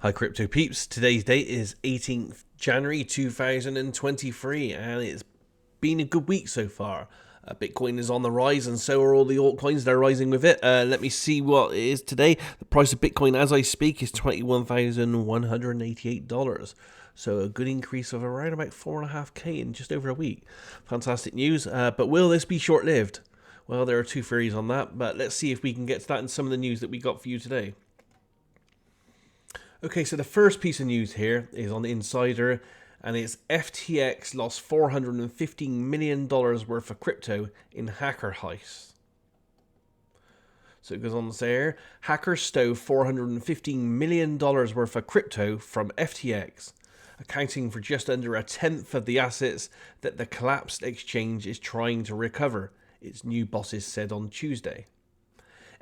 Hi crypto peeps, today's date is 18th January 2023 and it's been a good week so far. Bitcoin is on the rise and so are all the altcoins, they're rising with it. Let me see what it is today. The price of Bitcoin as I speak is $21,188. So a good increase of around about 4.5k in just over a week. Fantastic news, but will this be short-lived? Well, there are two theories on that, but let's see if we can get to that in some of the news that we got for you today. Okay, so the first piece of news here is on Insider, and it's FTX lost $415 million worth of crypto in hacker heists. So it goes on to say here, hackers stole $415 million worth of crypto from FTX, accounting for just under a tenth of the assets that the collapsed exchange is trying to recover, its new bosses said on Tuesday.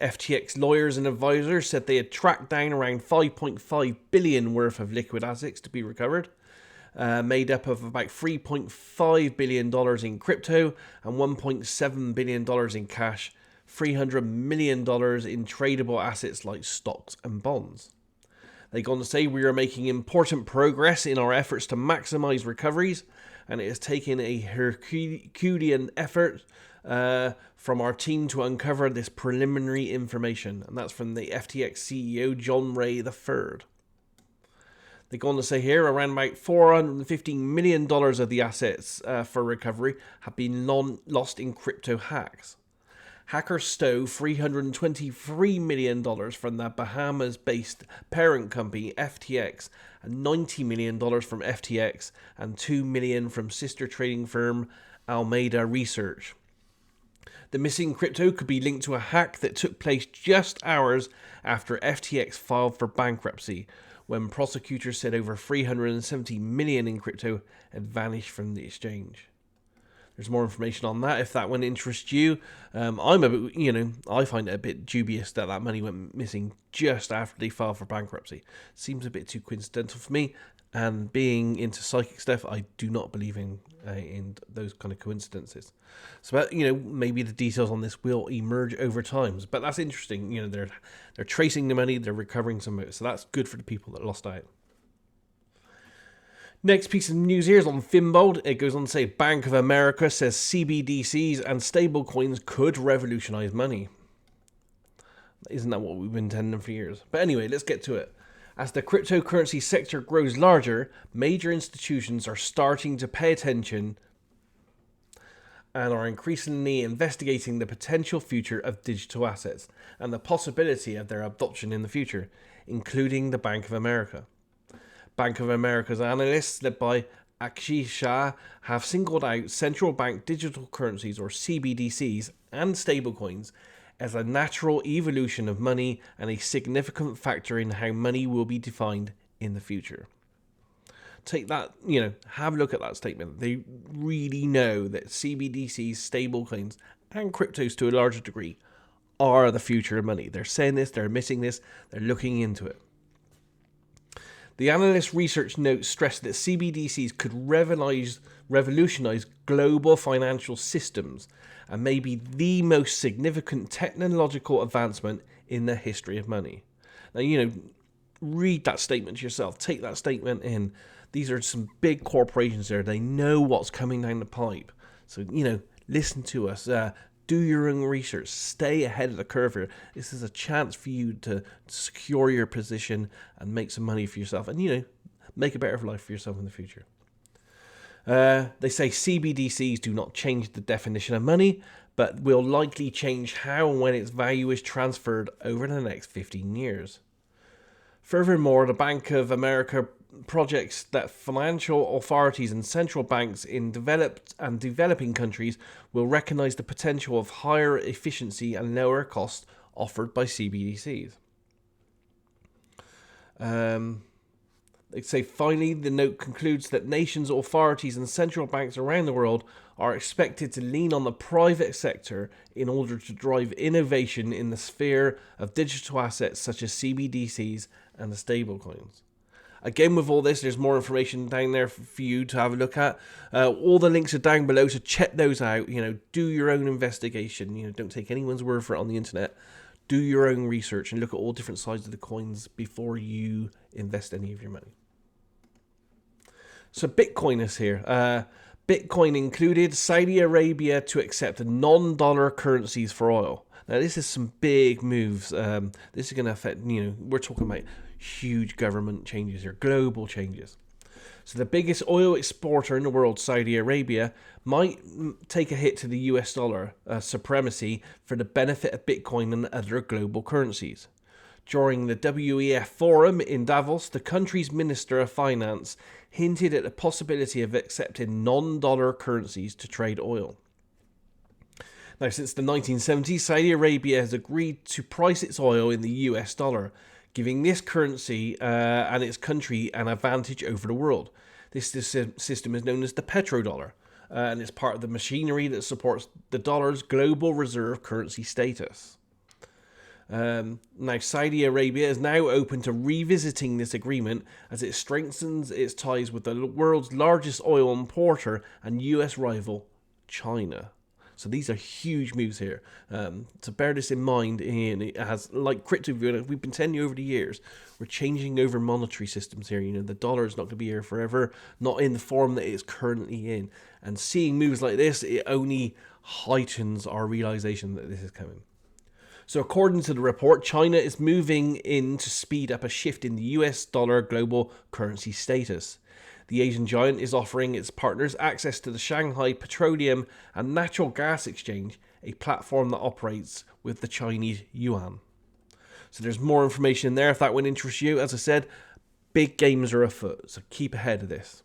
FTX lawyers and advisors said they had tracked down around $5.5 billion worth of liquid assets to be recovered, made up of about $3.5 billion in crypto and $1.7 billion in cash, $300 million in tradable assets like stocks and bonds. They go on to say, we are making important progress in our efforts to maximize recoveries, and it has taken a Herculean effort from our team to uncover this preliminary information. And that's from the FTX CEO, John Ray III. They go on to say here, around about $415 million of the assets for recovery have been lost in crypto hacks. Hackers stole $323 million from the Bahamas-based parent company FTX, and $90 million from FTX, and $2 million from sister trading firm Alameda Research. The missing crypto could be linked to a hack that took place just hours after FTX filed for bankruptcy, when prosecutors said over $370 million in crypto had vanished from the exchange. There's more information on that if that one interests you. I find it a bit dubious that that money went missing just after they filed for bankruptcy. Seems a bit too coincidental for me. And being into psychic stuff, I do not believe in those kind of coincidences. So, maybe the details on this will emerge over time. But that's interesting. They're tracing the money, they're recovering some of it. So that's good for the people that lost out. Next piece of news here is on Finbold. It goes on to say Bank of America says CBDCs and stablecoins could revolutionize money. Isn't that what we've been intending for years? But anyway, let's get to it. As the cryptocurrency sector grows larger, major institutions are starting to pay attention and are increasingly investigating the potential future of digital assets and the possibility of their adoption in the future, including the Bank of America. Bank of America's analysts, led by Akshay Shah, have singled out central bank digital currencies, or CBDCs, and stablecoins as a natural evolution of money and a significant factor in how money will be defined in the future. Take that, have a look at that statement. They really know that CBDCs, stablecoins, and cryptos to a larger degree are the future of money. They're saying this, they're admitting this, they're looking into it. The analyst research notes stressed that CBDCs could revolutionize global financial systems and may be the most significant technological advancement in the history of money. Now, read that statement yourself. Take that statement in. These are some big corporations there. They know what's coming down the pipe. So, listen to us. Do your own research. Stay ahead of the curve here. This is a chance for you to secure your position and make some money for yourself. And, make a better life for yourself in the future. They say CBDCs do not change the definition of money, but will likely change how and when its value is transferred over the next 15 years. Furthermore, the Bank of America projects that financial authorities and central banks in developed and developing countries will recognize the potential of higher efficiency and lower costs offered by CBDCs. They say, finally, the note concludes that nations, authorities, and central banks around the world are expected to lean on the private sector in order to drive innovation in the sphere of digital assets such as CBDCs and the stablecoins. Again, with all this, there's more information down there for you to have a look at. All the links are down below, so check those out. Do your own investigation. Don't take anyone's word for it on the internet. do your own research and look at all different sides of the coins before you invest any of your money. So Bitcoin is here. Bitcoin included Saudi Arabia to accept non-dollar currencies for oil. Now, this is some big moves. This is going to affect, we're talking about huge government changes here, global changes. So the biggest oil exporter in the world, Saudi Arabia, might take a hit to the US dollar supremacy for the benefit of Bitcoin and other global currencies. During the WEF forum in Davos, the country's Minister of Finance hinted at the possibility of accepting non-dollar currencies to trade oil. Now, since the 1970s, Saudi Arabia has agreed to price its oil in the US dollar, giving this currency and its country an advantage over the world. This system is known as the petrodollar, and it's part of the machinery that supports the dollar's global reserve currency status. Now, Saudi Arabia is now open to revisiting this agreement as it strengthens its ties with the world's largest oil importer and US rival, China. So these are huge moves here. So bear this in mind. And it has, like CryptoViewing, we've been telling you over the years, we're changing over monetary systems here. The dollar is not going to be here forever, not in the form that it's currently in. And seeing moves like this, it only heightens our realization that this is coming. So according to the report, China is moving in to speed up a shift in the US dollar global currency status. The Asian giant is offering its partners access to the Shanghai Petroleum and Natural Gas Exchange, a platform that operates with the Chinese yuan. So there's more information there if that one interests you. As I said, big games are afoot, so keep ahead of this.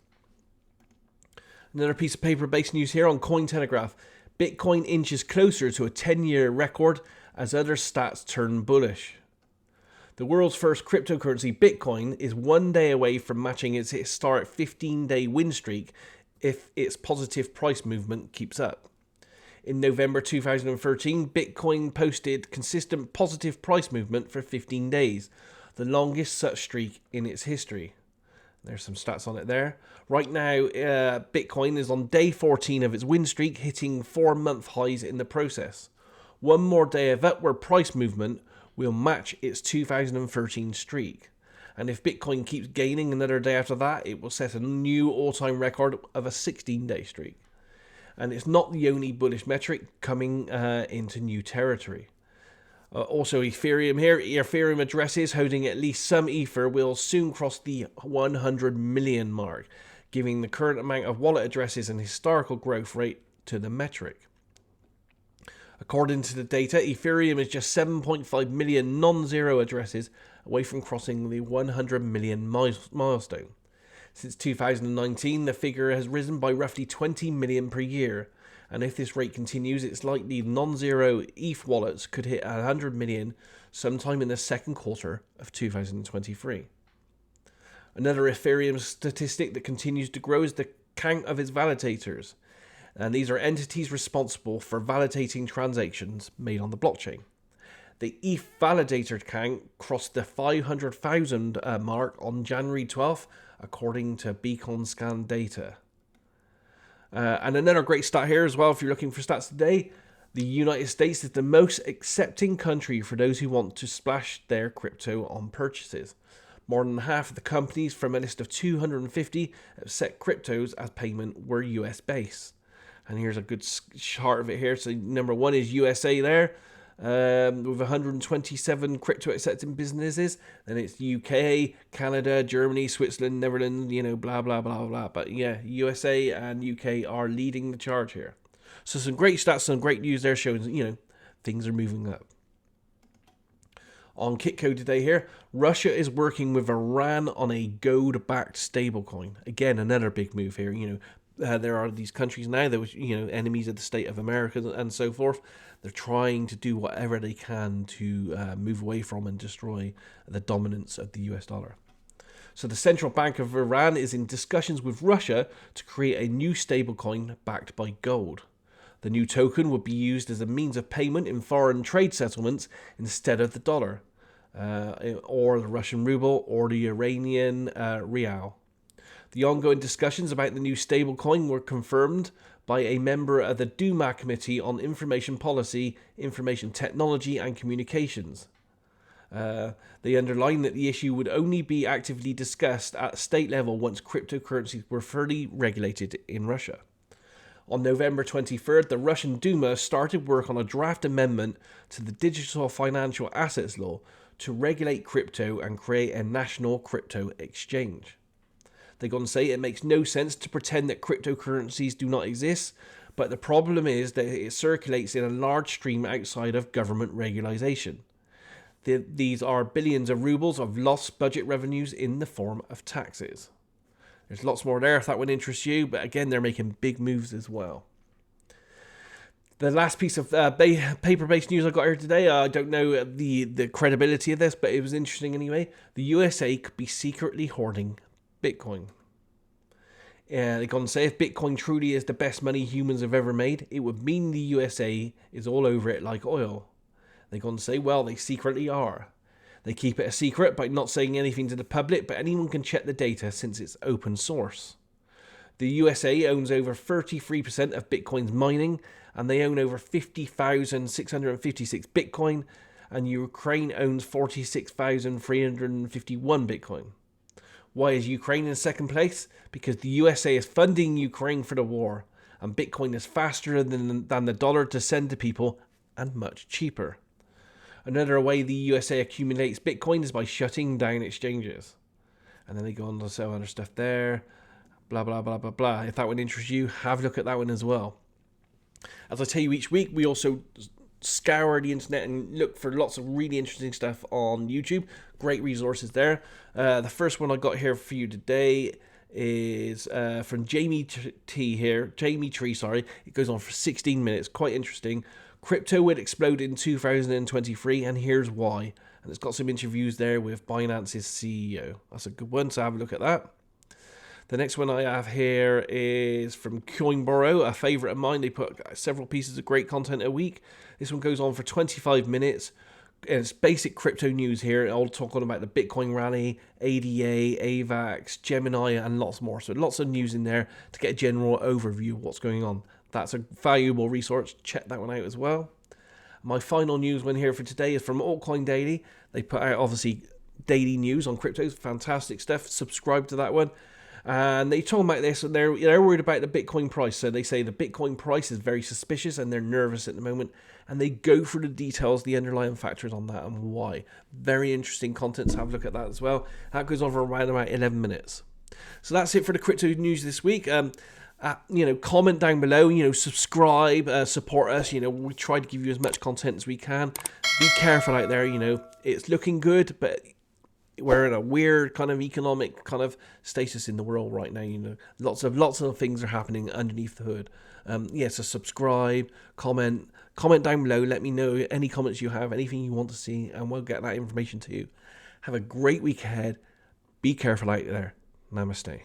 Another piece of paper-based news here on Cointelegraph. Bitcoin inches closer to a 10-year record as other stats turn bullish. The world's first cryptocurrency, Bitcoin, is 1 day away from matching its historic 15-day win streak if its positive price movement keeps up. In November 2013, Bitcoin posted consistent positive price movement for 15 days, the longest such streak in its history. There's some stats on it there. Right now, Bitcoin is on day 14 of its win streak, hitting 4-month highs in the process. One more day of upward price movement will match its 2013 streak. And if Bitcoin keeps gaining another day after that, it will set a new all-time record of a 16-day streak. And it's not the only bullish metric coming into new territory. Also Ethereum here. Ethereum addresses holding at least some Ether will soon cross the 100 million mark, giving the current amount of wallet addresses an historical growth rate to the metric. According to the data, Ethereum is just 7.5 million non-zero addresses away from crossing the 100 million milestone. Since 2019, the figure has risen by roughly 20 million per year, and if this rate continues, it's likely non-zero ETH wallets could hit 100 million sometime in the second quarter of 2023. Another Ethereum statistic that continues to grow is the count of its validators. And these are entities responsible for validating transactions made on the blockchain. The ETH validator count crossed the 500,000 mark on January 12th, according to Beacon Scan data. And another great stat here as well, if you're looking for stats today, the United States is the most accepting country for those who want to splash their crypto on purchases. More than half of the companies from a list of 250 that set cryptos as payment were US based. And here's a good chart of it here. So number one is USA there, with 127 crypto accepting businesses. Then it's UK, Canada, Germany, Switzerland, Netherlands, blah, blah, blah, blah. But yeah, USA and UK are leading the charge here. So some great stats, some great news there showing, things are moving up. On Kitco today here, Russia is working with Iran on a gold-backed stablecoin. Again, another big move here, there are these countries now that was, enemies of the state of America and so forth. They're trying to do whatever they can to move away from and destroy the dominance of the US dollar. So the Central Bank of Iran is in discussions with Russia to create a new stablecoin backed by gold. The new token would be used as a means of payment in foreign trade settlements instead of the dollar, or the Russian ruble, or the Iranian rial. The ongoing discussions about the new stablecoin were confirmed by a member of the Duma Committee on Information Policy, Information Technology and Communications. They underlined that the issue would only be actively discussed at state level once cryptocurrencies were fully regulated in Russia. On November 23rd, the Russian Duma started work on a draft amendment to the Digital Financial Assets Law to regulate crypto and create a national crypto exchange. They go on to say it makes no sense to pretend that cryptocurrencies do not exist, but the problem is that it circulates in a large stream outside of government regulation. These are billions of rubles of lost budget revenues in the form of taxes. There's lots more there if that would interest you, but again, they're making big moves as well. The last piece of paper-based news I got here today, I don't know the credibility of this, but it was interesting anyway. The USA could be secretly hoarding Bitcoin. They go on to say if Bitcoin truly is the best money humans have ever made, it would mean the USA is all over it like oil. They go on to say, well, they secretly are. They keep it a secret by not saying anything to the public, but anyone can check the data since it's open source. The USA owns over 33% of Bitcoin's mining, and they own over 50,656 Bitcoin, and Ukraine owns 46,351 Bitcoin. Why is Ukraine in second place? Because the USA is funding Ukraine for the war, and Bitcoin is faster than the dollar to send to people and much cheaper. Another way the USA accumulates Bitcoin is by shutting down exchanges. And then they go on to sell other stuff there. Blah, blah, blah, blah, blah. If that one interests you, have a look at that one as well. As I tell you each week, we also scour the internet and look for lots of really interesting stuff on YouTube. Great resources there. The first one I got here for you today is from Jamie Tree, sorry. It goes on for 16 minutes. Quite interesting. Crypto will explode in 2023, and here's why. And it's got some interviews there with Binance's CEO. That's a good one, so have a look at that. The next one I have here is from Coinboro, a favourite of mine. They put several pieces of great content a week. This one goes on for 25 minutes. And it's basic crypto news here. I'll talk on about the Bitcoin rally, ADA, AVAX, Gemini, and lots more. So lots of news in there to get a general overview of what's going on. That's a valuable resource. Check that one out as well. My final news one here for today is from Altcoin Daily. They put out, obviously, daily news on cryptos. Fantastic stuff. Subscribe to that one. And they talk about this, and they're worried about the Bitcoin price. So they say the Bitcoin price is very suspicious, and they're nervous at the moment. And they go through the details, the underlying factors on that, and why. Very interesting content. So have a look at that as well. That goes on for around about 11 minutes. So that's it for the crypto news this week. Comment down below, subscribe, support us. We try to give you as much content as we can. Be careful out there, it's looking good, but we're in a weird kind of economic kind of status in the world right now. Lots of things are happening underneath the hood. So subscribe, comment down below. Let me know any comments you have, anything you want to see, and we'll get that information to you. Have a great week ahead. Be careful out there. Namaste.